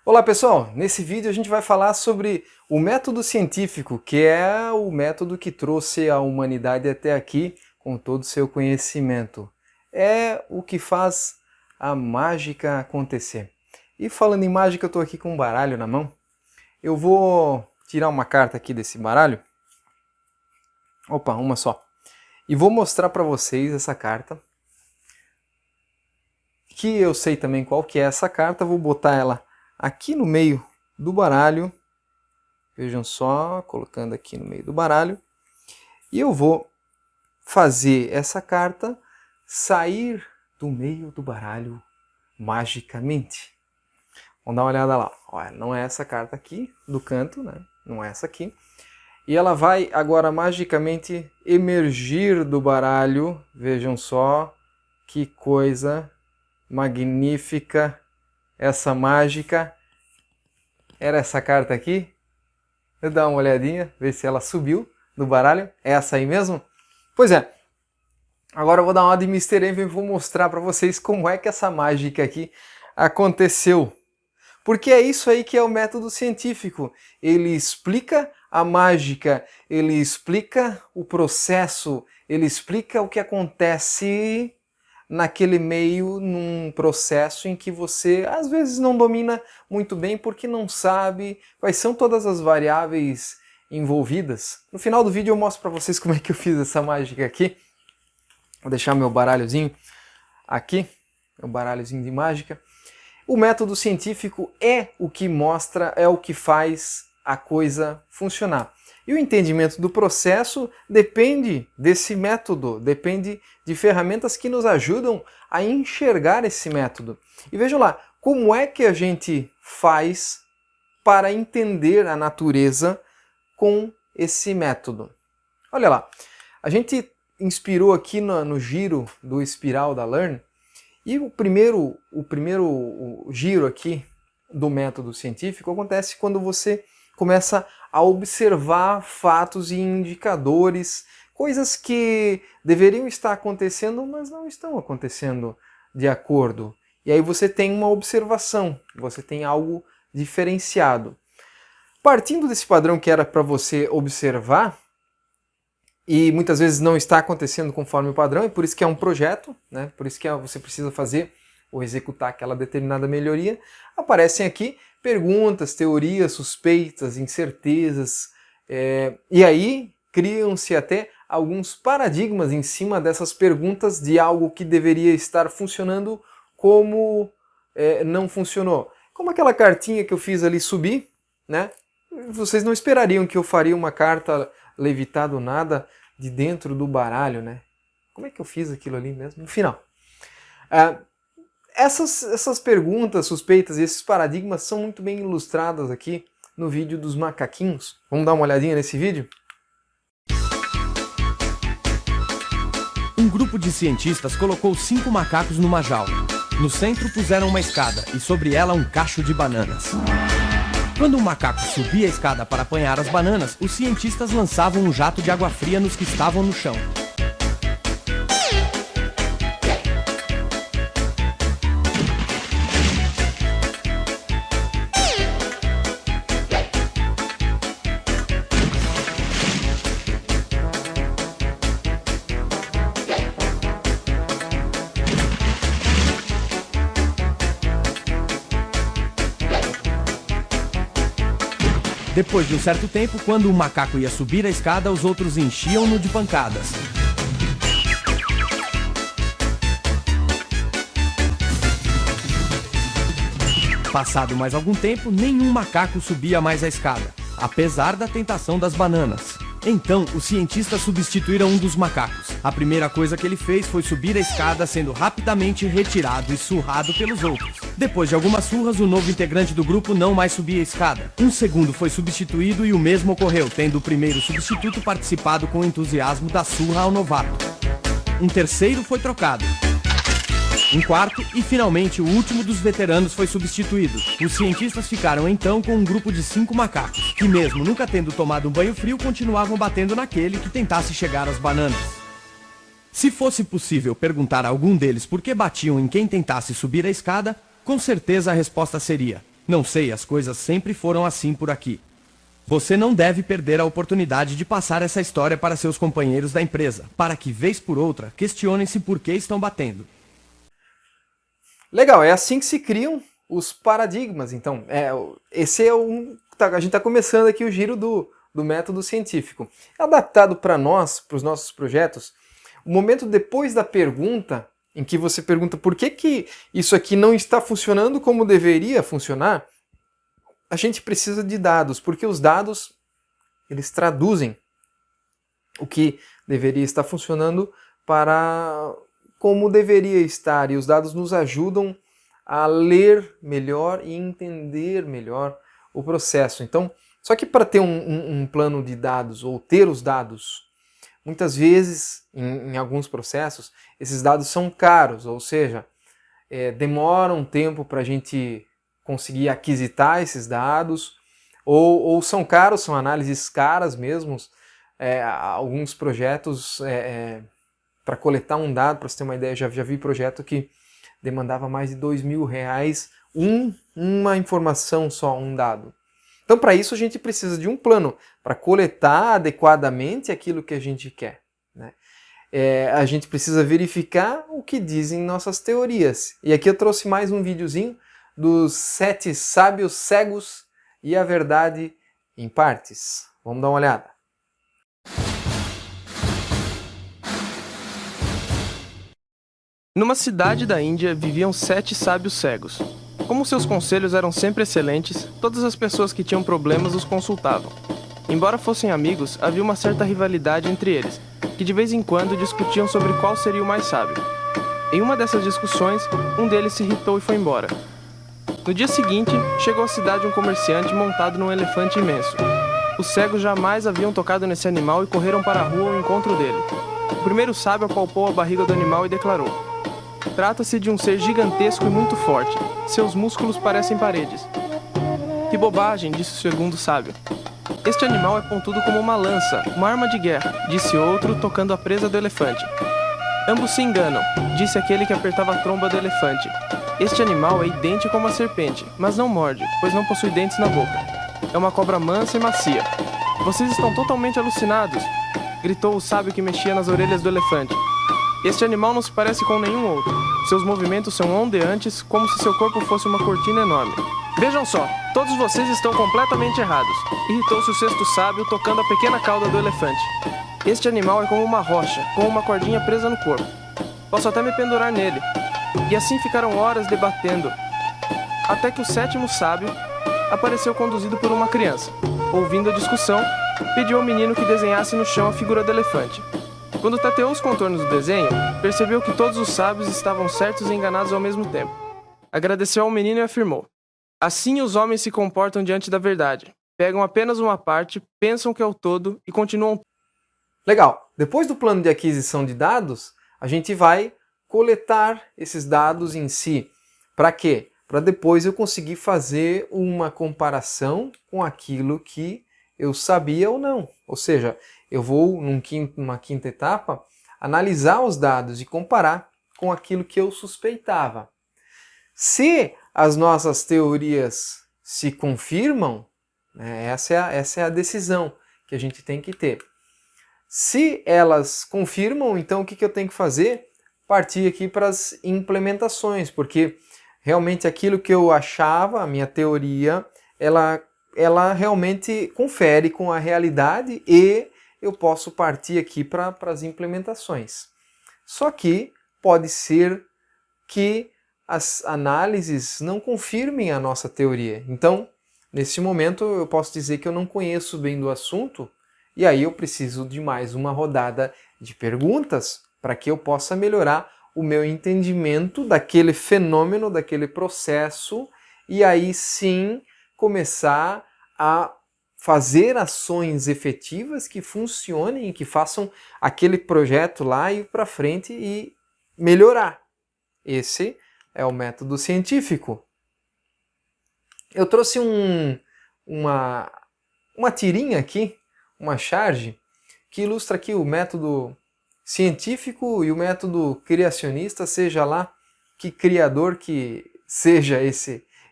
Olá pessoal, nesse vídeo a gente vai falar sobre o método científico, que é o método que trouxe a humanidade até aqui com todo o seu conhecimento. É o que faz a mágica acontecer. E falando em mágica, eu estou aqui com um baralho na mão. Eu vou tirar uma carta aqui desse baralho. Opa, uma só. E vou mostrar para vocês essa carta. Que eu sei também qual que é essa carta, vou botar ela aqui no meio do baralho, vejam só, colocando aqui no meio do baralho, e eu vou fazer essa carta sair do meio do baralho magicamente. Vamos dar uma olhada lá. Olha, não é essa carta aqui do canto, né? Não é essa aqui. E ela vai agora magicamente emergir do baralho. Vejam só que coisa magnífica. Essa mágica era essa carta aqui. Vou dar uma olhadinha, ver se ela subiu do baralho. É essa aí mesmo? Pois é. Agora eu vou dar uma de Mr. Envy e vou mostrar para vocês como é que essa mágica aqui aconteceu. Porque é isso aí que é o método científico. Ele explica a mágica, ele explica o processo, ele explica o que acontece naquele meio, num processo em que você às vezes não domina muito bem porque não sabe quais são todas as variáveis envolvidas. No final do vídeo eu mostro para vocês como é que eu fiz essa mágica aqui. Vou deixar meu baralhozinho aqui, meu baralhozinho de mágica. O método científico é o que mostra, é o que faz a coisa funcionar. E o entendimento do processo depende desse método, depende de ferramentas que nos ajudam a enxergar esse método. E vejam lá, como é que a gente faz para entender a natureza com esse método? Olha lá, a gente inspirou aqui no giro do espiral da Learn, e o primeiro giro aqui do método científico acontece quando você começa a observar fatos e indicadores, coisas que deveriam estar acontecendo, mas não estão acontecendo de acordo. E aí você tem uma observação, você tem algo diferenciado. Partindo desse padrão que era para você observar, e muitas vezes não está acontecendo conforme o padrão, e por isso que é um projeto, né? Por isso que você precisa fazer ou executar aquela determinada melhoria, aparecem aqui perguntas, teorias, suspeitas, incertezas, e aí criam-se até alguns paradigmas em cima dessas perguntas de algo que deveria estar funcionando como não funcionou. Como aquela cartinha que eu fiz ali subir, né? Vocês não esperariam que eu faria uma carta levitar do nada de dentro do baralho, né? Como é que eu fiz aquilo ali mesmo? No final. Essas perguntas suspeitas e esses paradigmas são muito bem ilustradas aqui no vídeo dos macaquinhos. Vamos dar uma olhadinha nesse vídeo? Um grupo de cientistas colocou 5 macacos numa jaula. No centro puseram uma escada e sobre ela um cacho de bananas. Quando um macaco subia a escada para apanhar as bananas, os cientistas lançavam um jato de água fria nos que estavam no chão. Depois de um certo tempo, quando o macaco ia subir a escada, os outros enchiam-no de pancadas. Passado mais algum tempo, nenhum macaco subia mais a escada, apesar da tentação das bananas. Então, os cientistas substituíram um dos macacos. A primeira coisa que ele fez foi subir a escada, sendo rapidamente retirado e surrado pelos outros. Depois de algumas surras, o novo integrante do grupo não mais subia a escada. Um segundo foi substituído e o mesmo ocorreu, tendo o primeiro substituto participado com entusiasmo da surra ao novato. Um terceiro foi trocado. Um quarto e, finalmente, o último dos veteranos foi substituído. Os cientistas ficaram então com um grupo de 5 macacos, que mesmo nunca tendo tomado um banho frio, continuavam batendo naquele que tentasse chegar às bananas. Se fosse possível perguntar a algum deles por que batiam em quem tentasse subir a escada, com certeza a resposta seria: Não sei, as coisas sempre foram assim por aqui. Você não deve perder a oportunidade de passar essa história para seus companheiros da empresa, para que, vez por outra, questionem-se por que estão batendo. Legal, é assim que se criam os paradigmas. Então, esse é a gente está começando aqui o giro do método científico. Adaptado para nós, para os nossos projetos, o momento depois da pergunta, em que você pergunta por que isso aqui não está funcionando como deveria funcionar, a gente precisa de dados, porque os dados eles traduzem o que deveria estar funcionando para como deveria estar, e os dados nos ajudam a ler melhor e entender melhor o processo. Então, só que para ter um plano de dados ou ter os dados, muitas vezes, em alguns processos, esses dados são caros, ou seja, demora um tempo para a gente conseguir aquisitar esses dados, ou são caros, são análises caras mesmo. Alguns projetos, para coletar um dado, para você ter uma ideia, já vi projeto que demandava mais de R$2.000 uma informação só, um dado. Então, para isso, a gente precisa de um plano para coletar adequadamente aquilo que a gente quer, né? A gente precisa verificar o que dizem nossas teorias. E aqui eu trouxe mais um videozinho dos 7 sábios cegos e a verdade em partes. Vamos dar uma olhada. Numa cidade da Índia viviam 7 sábios cegos. Como seus conselhos eram sempre excelentes, todas as pessoas que tinham problemas os consultavam. Embora fossem amigos, havia uma certa rivalidade entre eles, que de vez em quando discutiam sobre qual seria o mais sábio. Em uma dessas discussões, um deles se irritou e foi embora. No dia seguinte, chegou à cidade um comerciante montado num elefante imenso. Os cegos jamais haviam tocado nesse animal e correram para a rua ao encontro dele. O primeiro sábio apalpou a barriga do animal e declarou: "Trata-se de um ser gigantesco e muito forte. Seus músculos parecem paredes." "Que bobagem", disse o segundo sábio. "Este animal é pontudo como uma lança, uma arma de guerra", disse outro, tocando a presa do elefante. "Ambos se enganam", disse aquele que apertava a tromba do elefante. "Este animal é idêntico a uma serpente, mas não morde, pois não possui dentes na boca. É uma cobra mansa e macia." "Vocês estão totalmente alucinados", gritou o sábio que mexia nas orelhas do elefante. "Este animal não se parece com nenhum outro. Seus movimentos são ondeantes, como se seu corpo fosse uma cortina enorme." "Vejam só, todos vocês estão completamente errados", irritou-se o sexto sábio, tocando a pequena cauda do elefante. "Este animal é como uma rocha, com uma cordinha presa no corpo. Posso até me pendurar nele." E assim ficaram horas debatendo, até que o sétimo sábio apareceu conduzido por uma criança. Ouvindo a discussão, pediu ao menino que desenhasse no chão a figura do elefante. Quando tateou os contornos do desenho, percebeu que todos os sábios estavam certos e enganados ao mesmo tempo. Agradeceu ao menino e afirmou: "Assim os homens se comportam diante da verdade. Pegam apenas uma parte, pensam que é o todo e continuam." Legal. Depois do plano de aquisição de dados, a gente vai coletar esses dados em si. Para quê? Para depois eu conseguir fazer uma comparação com aquilo que eu sabia ou não. Ou seja, eu vou, numa quinta etapa, analisar os dados e comparar com aquilo que eu suspeitava. Se as nossas teorias se confirmam, né, essa é a decisão que a gente tem que ter. Se elas confirmam, então o que eu tenho que fazer? Partir aqui para as implementações, porque realmente aquilo que eu achava, a minha teoria, ela realmente confere com a realidade e eu posso partir aqui para as implementações. Só que pode ser que as análises não confirmem a nossa teoria. Então, nesse momento, eu posso dizer que eu não conheço bem do assunto e aí eu preciso de mais uma rodada de perguntas para que eu possa melhorar o meu entendimento daquele fenômeno, daquele processo e aí sim começar a fazer ações efetivas que funcionem e que façam aquele projeto lá ir para frente e melhorar. Esse é o método científico. Eu trouxe uma tirinha aqui, uma charge, que ilustra aqui o método científico e o método criacionista, seja lá que criador que seja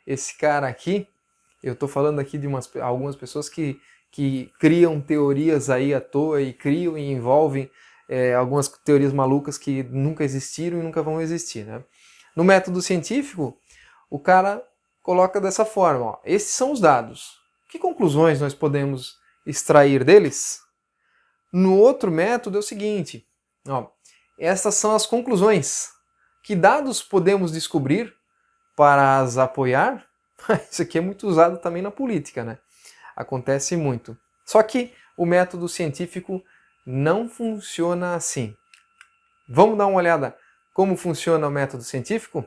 esse cara aqui, eu estou falando aqui de algumas pessoas que criam teorias aí à toa e criam e envolvem algumas teorias malucas que nunca existiram e nunca vão existir, né? No método científico, o cara coloca dessa forma, ó, esses são os dados. Que conclusões nós podemos extrair deles? No outro método é o seguinte, ó, essas são as conclusões. Que dados podemos descobrir para as apoiar? Isso aqui é muito usado também na política, né? Acontece muito. Só que o método científico não funciona assim. Vamos dar uma olhada como funciona o método científico?